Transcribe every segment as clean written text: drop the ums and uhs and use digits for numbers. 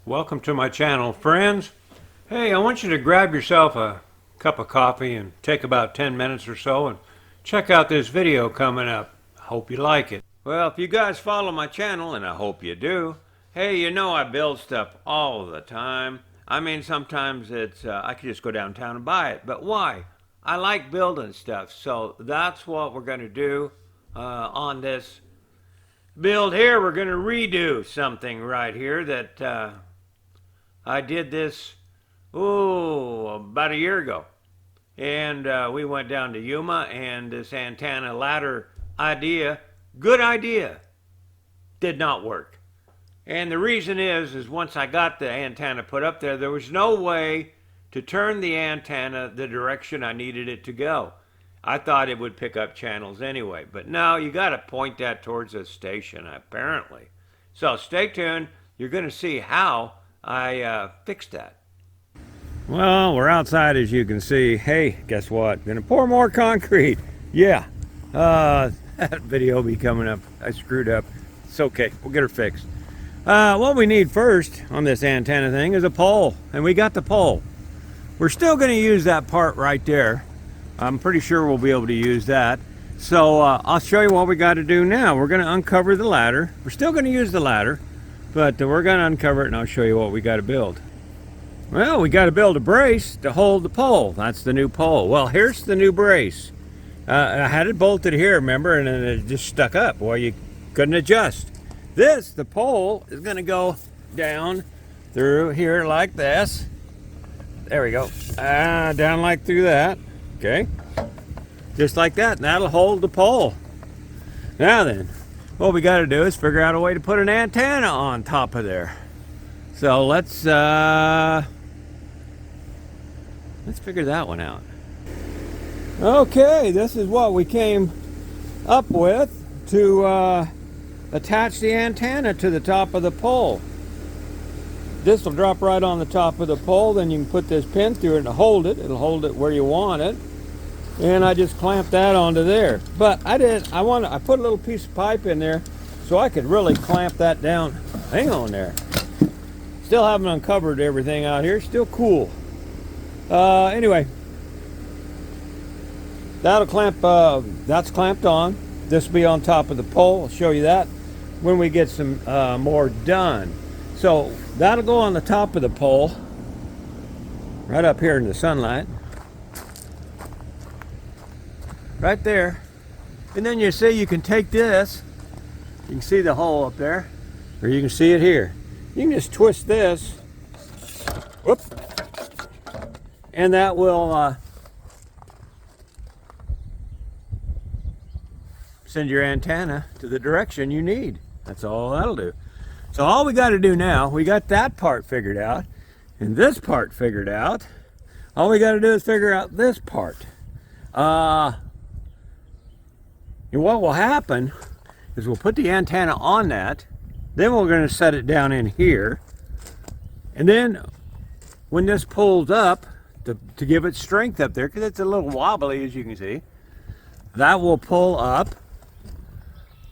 Welcome to my channel, friends. Hey, I want you to grab yourself a cup of coffee and take about 10 minutes or so and check out this video coming up. I hope you like it. Well, if you guys follow my channel, and I hope you do, hey, you know I build stuff all the time. I mean, sometimes it's I could just go downtown and buy it, but why? I like building stuff, so that's what we're going to do on this build here. We're going to redo something right here that I did this, about a year ago. And we went down to Yuma, and this antenna ladder idea, good idea, did not work. And the reason is once I got the antenna put up there, there was no way to turn the antenna the direction I needed it to go. I thought it would pick up channels anyway, but no, you got to point that towards the station, apparently. So stay tuned. You're going to see how I fixed that. Well, we're outside, as you can see. Hey, guess what? Gonna pour more concrete. Yeah, that video will be coming up. I screwed up. It's okay, we'll get her fixed. What we need first on this antenna thing is a pole, and we got the pole. We're still gonna use that part right there. I'm pretty sure we'll be able to use that. So I'll show you what we got to do now. We're gonna uncover the ladder. We're still gonna use the ladder, but we're gonna uncover it, and I'll show you what we got to build. Well, we got to build a brace to hold the pole. That's the new pole. Well, here's the new brace. I had it bolted here, remember, and then it just stuck up. Well, you couldn't adjust. The pole is going to go down through here like this. There we go. Down like through that. Okay. Just like that. And that'll hold the pole. Now then, what we got to do is figure out a way to put an antenna on top of there. So let's figure that one out. Okay, this is what we came up with to attach the antenna to the top of the pole. This will drop right on the top of the pole, then you can put this pin through it and hold it. It'll hold it where you want it. And I just clamped that onto there. But I put a little piece of pipe in there so I could really clamp that down. Hang on there. Still haven't uncovered everything out here. Still cool. Anyway, that'll clamp. That's clamped on. This will be on top of the pole. I'll show you that when we get some more done. So that'll go on the top of the pole, right up here in the sunlight, right there. And then you see, you can take this. You can see the hole up there, or you can see it here. You can just twist this, whoop, and that will send your antenna to the direction you need. That's all that'll do. So all we got to do now, we got that part figured out, and this part figured out. All we got to do is figure out this part. And what will happen is we'll put the antenna on that. Then we're going to set it down in here, and then when this pulls up to give it strength up there, because it's a little wobbly, as you can see, that will pull up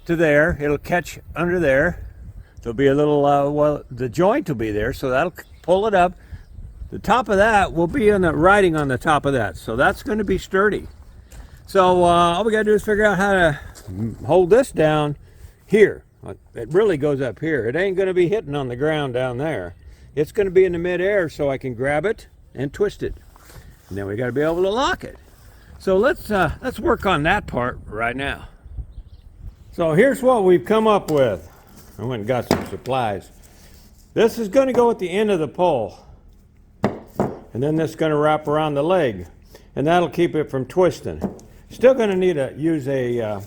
to there. It'll catch under there. There'll be a little well, the joint will be there, so that'll pull it up. The top of that will be on the riding on the top of that, so that's going to be sturdy. So all we got to do is figure out how to hold this down here. It really goes up here. It ain't going to be hitting on the ground down there. It's going to be in the mid-air, so I can grab it and twist it. And then we got to be able to lock it. So let's work on that part right now. So here's what we've come up with. I went and got some supplies. This is going to go at the end of the pole. And then this is going to wrap around the leg. And that'll keep it from twisting. Still going to need to use a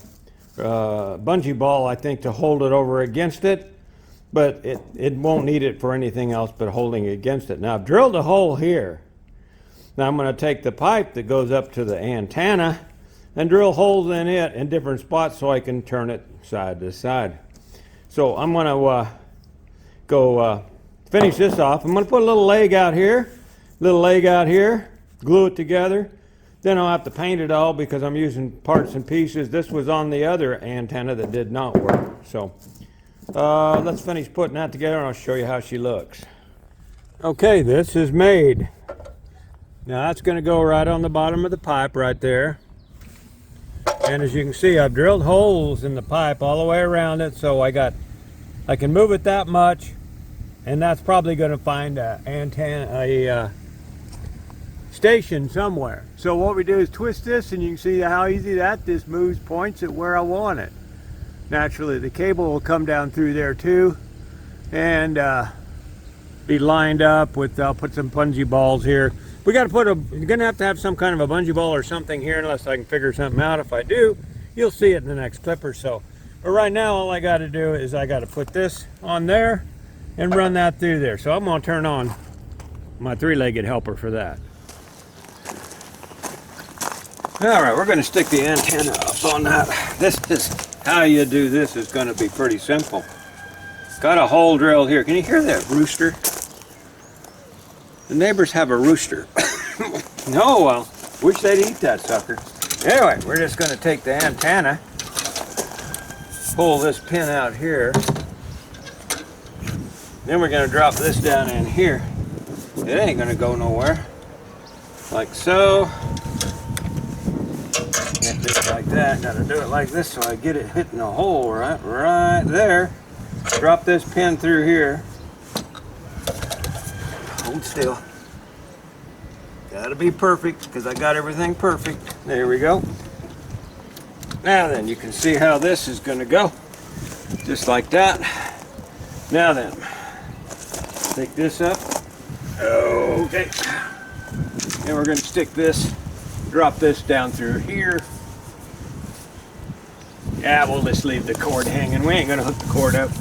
bungee ball, I think, to hold it over against it, but it won't need it for anything else but holding it against it. Now I've drilled a hole here. Now I'm going to take the pipe that goes up to the antenna and drill holes in it in different spots so I can turn it side to side. So I'm going to go finish this off. I'm going to put a little leg out here, glue it together. Then I'll have to paint it all because I'm using parts and pieces. This was on the other antenna that did not work. So let's finish putting that together and I'll show you how she looks. Okay, this is made. Now that's going to go right on the bottom of the pipe right there. And as you can see, I've drilled holes in the pipe all the way around it, so I can move it that much, and that's probably going to find a station somewhere. So what we do is twist this, and you can see how easy that just moves, points it where I want it. Naturally, the cable will come down through there too, and be lined up with. I'll put some bungee balls here. We got to put you're gonna have to have some kind of a bungee ball or something here, unless I can figure something out. If I do, you'll see it in the next clip or so. But right now, all I got to do is I got to put this on there and run that through there. So I'm gonna turn on my three-legged helper for that. All right, we're gonna stick the antenna up on that. This is how you do this. Is gonna be pretty simple. Got a hole drilled here. Can you hear that rooster? The neighbors have a rooster. No, well, wish they'd eat that sucker. Anyway, we're just going to take the antenna, pull this pin out here, then we're going to drop this down in here. It ain't going to go nowhere. Like so. Can't do it like that. Got to do it like this so I get it hitting the hole right there. Drop this pin through here. Hold still. Gotta be perfect, because I got everything perfect. There we go. Now then, you can see how this is going to go. Just like that. Now then, take this up. Okay. And we're going to stick this, drop this down through here. Yeah, we'll just leave the cord hanging. We ain't going to hook the cord up.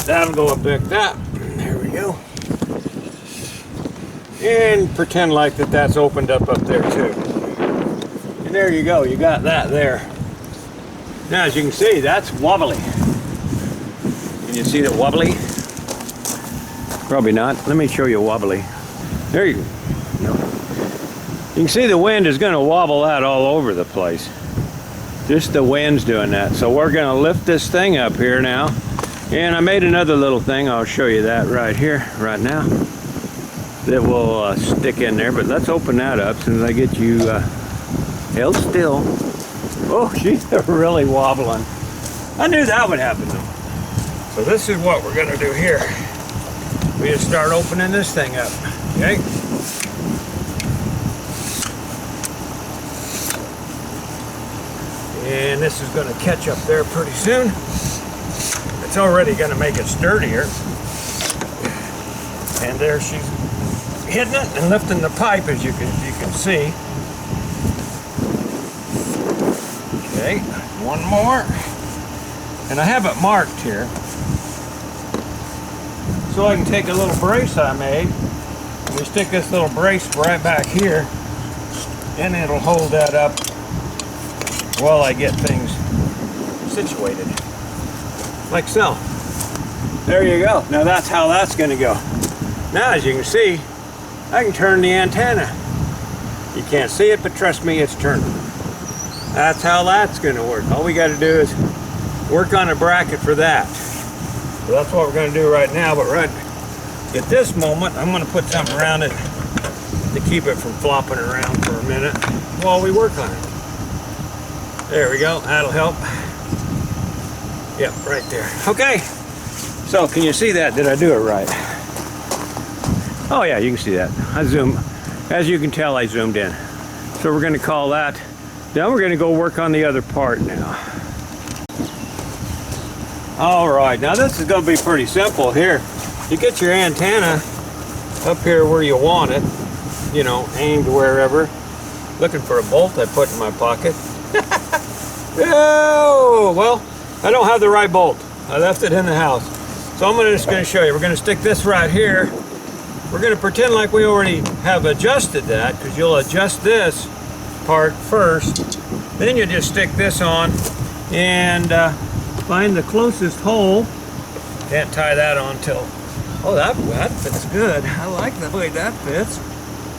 That'll go up like that. There we go. And pretend like that's opened up there too. And there you go, you got that there. Now as you can see, that's wobbly. Can you see that wobbly? Probably not. Let me show you wobbly. There you go. No. You can see the wind is going to wobble that all over the place. Just the wind's doing that. So we're going to lift this thing up here now. And I made another little thing. I'll show you that right here, right now. That will stick in there, but let's open that up as soon as I get you held still. Oh, she's really wobbling. I knew that would happen though. So this is what we're gonna do here. We just start opening this thing up, okay? And this is gonna catch up there pretty soon. It's already gonna make it sturdier. And there she's hitting it and lifting the pipe, as you can see. Okay, one more. And I have it marked here. So I can take a little brace I made. We stick this little brace right back here, and it'll hold that up while I get things situated. Like so. There you go. Now that's how that's going to go. Now as you can see, I can turn the antenna. You can't see it, but trust me, it's turning. That's how that's going to work. All we got to do is work on a bracket for that. So that's what we're going to do right now, but right at this moment, I'm going to put something around it to keep it from flopping around for a minute while we work on it. There we go. That'll help. Yep, right there. Okay. So can you see that? Did I do it right? Oh yeah, you can see that. I zoom. As you can tell, I zoomed in. So we're going to call that. Now we're going to go work on the other part now. All right, now this is going to be pretty simple here. You get your antenna up here where you want it, you know, aimed wherever. Looking for a bolt I put in my pocket. Oh, well, I don't have the right bolt. I left it in the house. So I'm just going to show you. We're going to stick this right here. We're going to pretend like we already have adjusted that, because you'll adjust this part first. Then you just stick this on and find the closest hole. Can't tie that on till, oh, that fits good. I like the way that fits.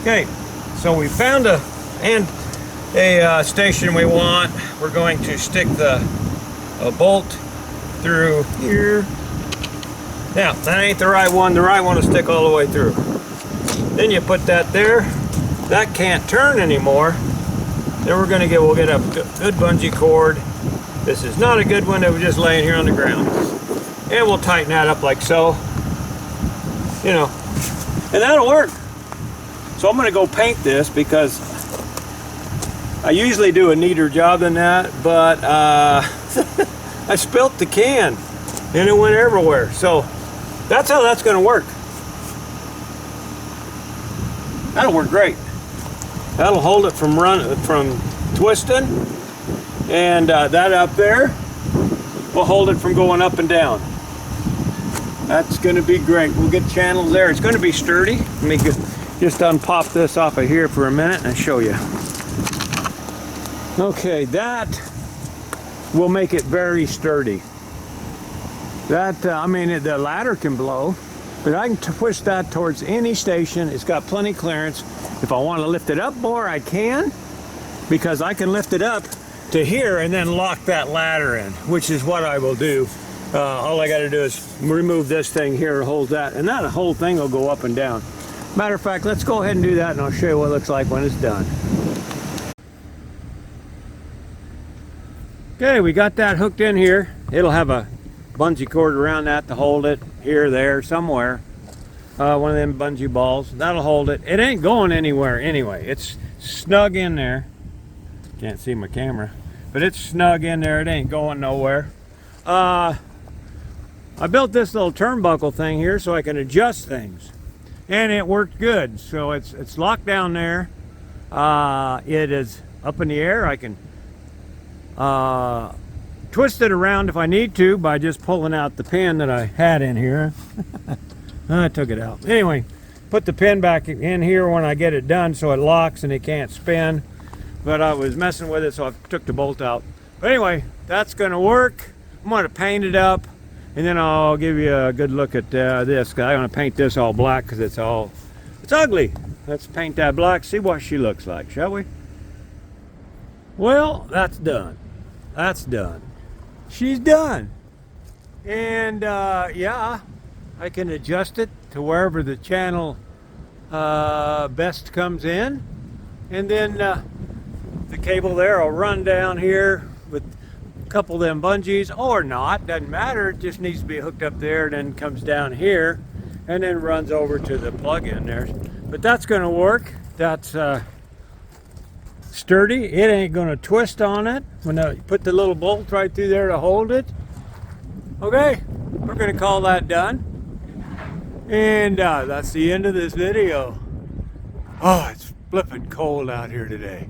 Okay, so we found a station we want. We're going to stick a bolt through here. Now, that ain't the right one. The right one will stick all the way through. Then you put that there. That can't turn anymore. Then we'll get a good bungee cord. This is not a good one that was just laying here on the ground. And we'll tighten that up like so. You know, and that'll work. So I'm gonna go paint this because I usually do a neater job than that, but I spilt the can and it went everywhere. So that's how that's gonna work. That'll work great. That'll hold it from twisting, and that up there will hold it from going up and down. That's gonna be great. We'll get channels there. It's gonna be sturdy. Let me just unpop this off of here for a minute and show you. Okay, that will make it very sturdy. That, I mean, the ladder can blow, but I can twist that towards any station. It's got plenty clearance. If I want to lift it up more, I can, because I can lift it up to here and then lock that ladder in, which is what I will do. All I got to do is remove this thing here, hold that, and that whole thing will go up and down. Matter of fact, let's go ahead and do that, and I'll show you what it looks like when it's done. Okay, we got that hooked in here. It'll have a bungee cord around that to hold it here, there, somewhere. One of them bungee balls. That'll hold it. It ain't going anywhere anyway. It's snug in there. Can't see my camera, but it's snug in there. It ain't going nowhere. I built this little turnbuckle thing here so I can adjust things, and it worked good. So it's locked down there. It is up in the air. I can twist it around if I need to by just pulling out the pin that I had in here. I took it out. Anyway, put the pin back in here when I get it done so it locks and it can't spin. But I was messing with it, so I took the bolt out. But anyway, that's gonna work. I'm gonna paint it up, and then I'll give you a good look at this. I'm gonna paint this all black because it's ugly. Let's paint that black, see what she looks like, shall we? Well, that's done. That's done. She's done. And yeah, I can adjust it to wherever the channel best comes in. And then the cable there will run down here with a couple of them bungees, or not, doesn't matter. It just needs to be hooked up there, and then comes down here and then runs over to the plug-in there. But that's gonna work. That's sturdy. It ain't gonna twist on it when I put the little bolt right through there to hold it. Okay, we're gonna call that done. And that's the end of this video. Oh, it's flipping cold out here today.